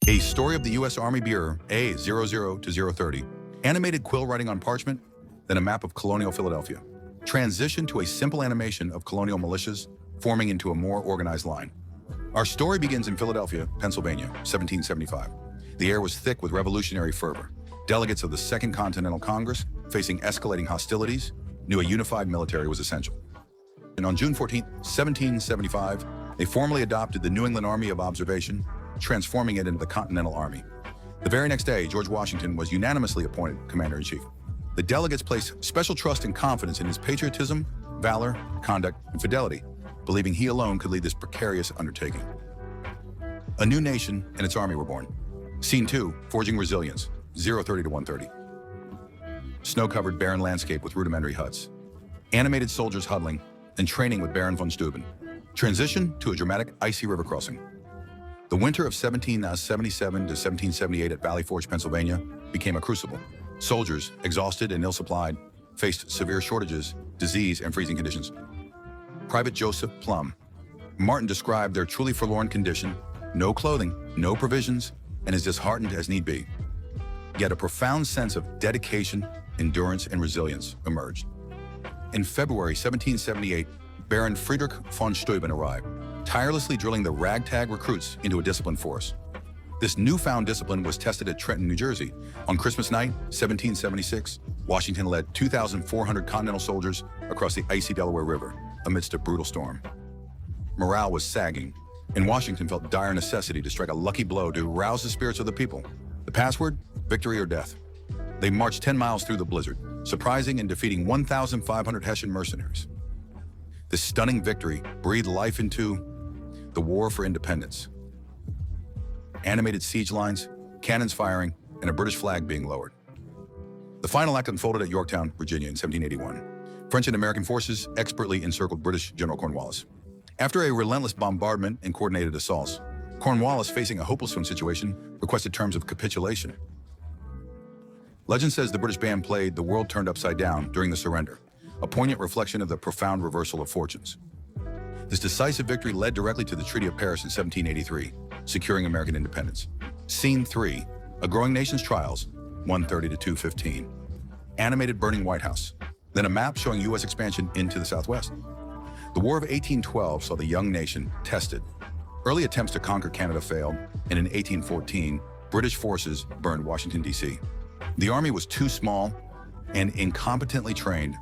A story of the U.S. Army Bureau, A00-030. Animated quill writing on parchment, then a map of colonial Philadelphia. Transition to a simple animation of colonial militias forming into a more organized line. Our story begins in Philadelphia, Pennsylvania, 1775. The air was thick with revolutionary fervor. Delegates of the Second Continental Congress, facing escalating hostilities, knew a unified military was essential. And on June 14, 1775, they formally adopted the New England Army of Observation, transforming it into the Continental Army. The very next day, George Washington was unanimously appointed commander-in-chief. The delegates placed special trust and confidence in his patriotism, valor, conduct, and fidelity, believing he alone could lead this precarious undertaking. A new nation and its army were born. Scene 2, Forging Resilience, 030-130. Snow-covered barren landscape with rudimentary huts. Animated soldiers huddling and training with Baron von Steuben. Transition to a dramatic icy river crossing. The winter of 1777 to 1778 at Valley Forge, Pennsylvania, became a crucible. Soldiers, exhausted and ill-supplied, faced severe shortages, disease, and freezing conditions. Private Joseph Plum. Martin described their truly forlorn condition: no clothing, no provisions, and as disheartened as need be. Yet a profound sense of dedication, endurance, and resilience emerged. In February 1778, Baron Friedrich von Steuben arrived, tirelessly drilling the ragtag recruits into a disciplined force. This newfound discipline was tested at Trenton, New Jersey. On Christmas night, 1776, Washington led 2,400 Continental soldiers across the icy Delaware River amidst a brutal storm. Morale was sagging, and Washington felt dire necessity to strike a lucky blow to rouse the spirits of the people. The password: victory or death. They marched 10 miles through the blizzard, surprising and defeating 1,500 Hessian mercenaries. This stunning victory breathed life into the War for Independence. Animated siege lines, cannons firing, and a British flag being lowered. The final act unfolded at Yorktown, Virginia in 1781. French and American forces expertly encircled British General Cornwallis. After a relentless bombardment and coordinated assaults, Cornwallis, facing a hopeless situation, requested terms of capitulation. Legend says the British band played "The World Turned Upside Down" during the surrender, a poignant reflection of the profound reversal of fortunes. This decisive victory led directly to the Treaty of Paris in 1783, securing American independence. Scene 3, A Growing Nation's Trials, 130-215. Animated burning White House, then a map showing U.S. expansion into the Southwest. The War of 1812 saw the young nation tested. Early attempts to conquer Canada failed, and in 1814, British forces burned Washington, D.C. The army was too small and incompetently trained,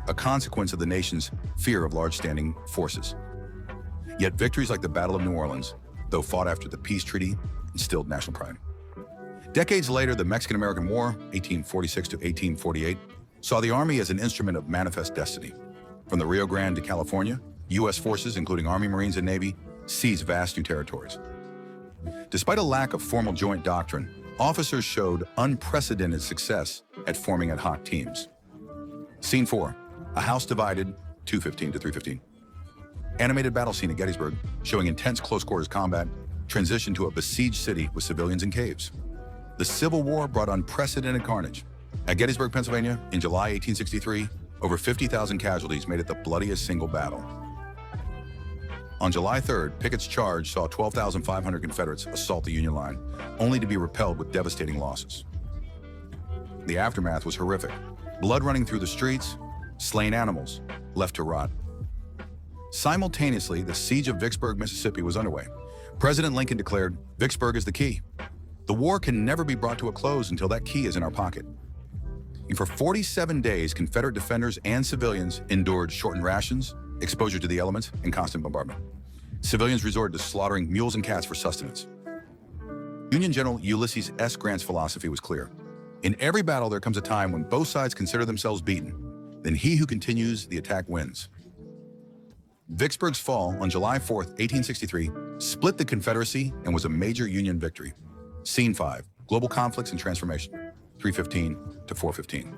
a consequence of the nation's fear of large standing forces. Yet victories like the Battle of New Orleans, though fought after the peace treaty, instilled national pride. Decades later, the Mexican-American War, 1846 to 1848, saw the Army as an instrument of manifest destiny. From the Rio Grande to California, U.S. forces, including Army, Marines, and Navy, seized vast new territories. Despite a lack of formal joint doctrine, officers showed unprecedented success at forming ad hoc teams. Scene 4, A House Divided, 215 to 315. Animated battle scene at Gettysburg, showing intense close-quarters combat, transitioned to a besieged city with civilians in caves. The Civil War brought unprecedented carnage. At Gettysburg, Pennsylvania, in July 1863, over 50,000 casualties made it the bloodiest single battle. On July 3rd, Pickett's charge saw 12,500 Confederates assault the Union line, only to be repelled with devastating losses. The aftermath was horrific. Blood running through the streets, slain animals, left to rot. Simultaneously, the siege of Vicksburg, Mississippi was underway. President Lincoln declared, "Vicksburg is the key. The war can never be brought to a close until that key is in our pocket." And for 47 days, Confederate defenders and civilians endured shortened rations, exposure to the elements, and constant bombardment. Civilians resorted to slaughtering mules and cats for sustenance. Union General Ulysses S. Grant's philosophy was clear. In every battle, there comes a time when both sides consider themselves beaten. Then he who continues the attack wins. Vicksburg's fall on July 4th, 1863, split the Confederacy and was a major Union victory. Scene 5, Global Conflicts and Transformation, 315 to 415.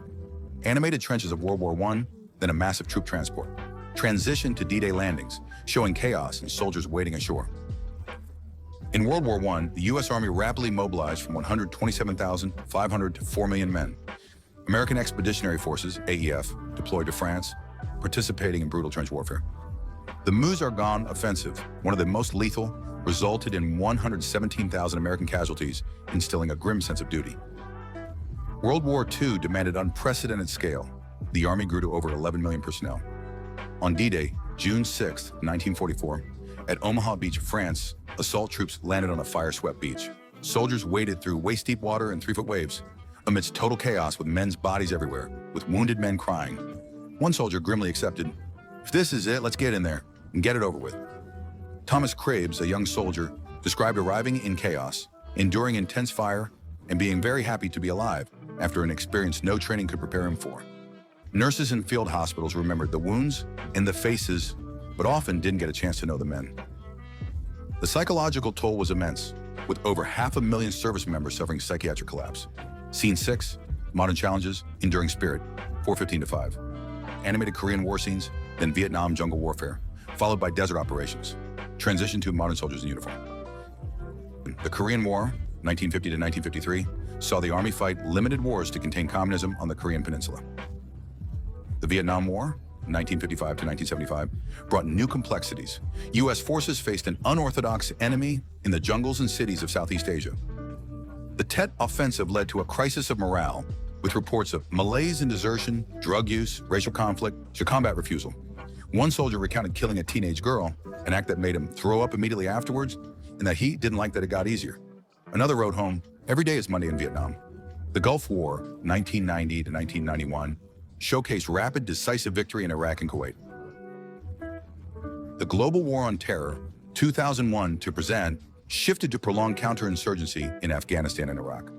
Animated trenches of World War I, then a massive troop transport. Transition to D-Day landings, showing chaos and soldiers waiting ashore. In World War I, the U.S. Army rapidly mobilized from 127,500 to 4 million men. American Expeditionary Forces, AEF, deployed to France, participating in brutal trench warfare. The Meuse-Argonne offensive, one of the most lethal resulted in 117,000 American casualties, instilling a grim sense of duty. World War II demanded unprecedented scale. The Army grew to over 11 million personnel. On D-Day, June 6, 1944, at Omaha Beach, France, assault troops landed on a fire-swept beach. Soldiers waded through waist-deep water and 3-foot waves, amidst total chaos with men's bodies everywhere, with wounded men crying. One soldier grimly accepted, "If this is it, let's get in there and get it over with." Thomas Krabs, a young soldier, described arriving in chaos, enduring intense fire, and being very happy to be alive after an experience no training could prepare him for. Nurses in field hospitals remembered the wounds and the faces, but often didn't get a chance to know the men. The psychological toll was immense, with over 500,000 service members suffering psychiatric collapse. Scene 6, Modern Challenges, Enduring Spirit, 4:15-5. Animated Korean War scenes, then Vietnam jungle warfare, followed by desert operations. Transition to modern soldiers in uniform. The Korean War, 1950 to 1953, saw the Army fight limited wars to contain communism on the Korean Peninsula. The Vietnam War, 1955 to 1975, brought new complexities. U.S. forces faced an unorthodox enemy in the jungles and cities of Southeast Asia. The Tet Offensive led to a crisis of morale, with reports of malaise and desertion, drug use, racial conflict, to combat refusal. One soldier recounted killing a teenage girl, an act that made him throw up immediately afterwards, and that he didn't like that it got easier. Another wrote home, "Every day is Monday in Vietnam." The Gulf War, 1990 to 1991, showcased rapid, decisive victory in Iraq and Kuwait. The global war on terror, 2001 to present, shifted to prolonged counterinsurgency in Afghanistan and Iraq.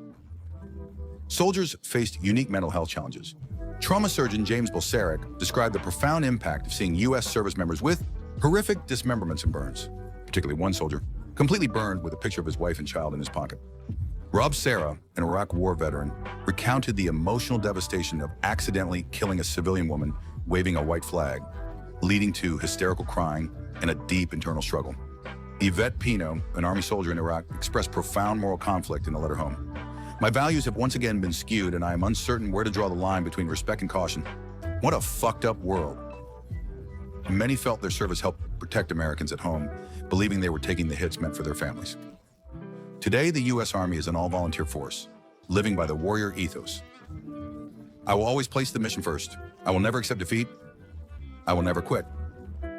Soldiers faced unique mental health challenges. Trauma surgeon James Bolseric described the profound impact of seeing U.S. service members with horrific dismemberments and burns, particularly one soldier, completely burned with a picture of his wife and child in his pocket. Rob Serra, an Iraq war veteran, recounted the emotional devastation of accidentally killing a civilian woman waving a white flag, leading to hysterical crying and a deep internal struggle. Yvette Pino, an Army soldier in Iraq, expressed profound moral conflict in a letter home. "My values have once again been skewed, and I am uncertain where to draw the line between respect and caution. What a fucked up world." Many felt their service helped protect Americans at home, believing they were taking the hits meant for their families. Today, the U.S. Army is an all-volunteer force, living by the warrior ethos. "I will always place the mission first. I will never accept defeat. I will never quit.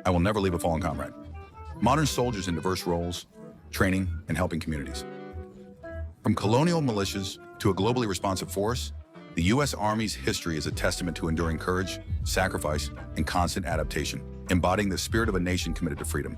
I will never leave a fallen comrade." Modern soldiers in diverse roles, training, and helping communities. From colonial militias to a globally responsive force, the U.S. Army's history is a testament to enduring courage, sacrifice, and constant adaptation, embodying the spirit of a nation committed to freedom.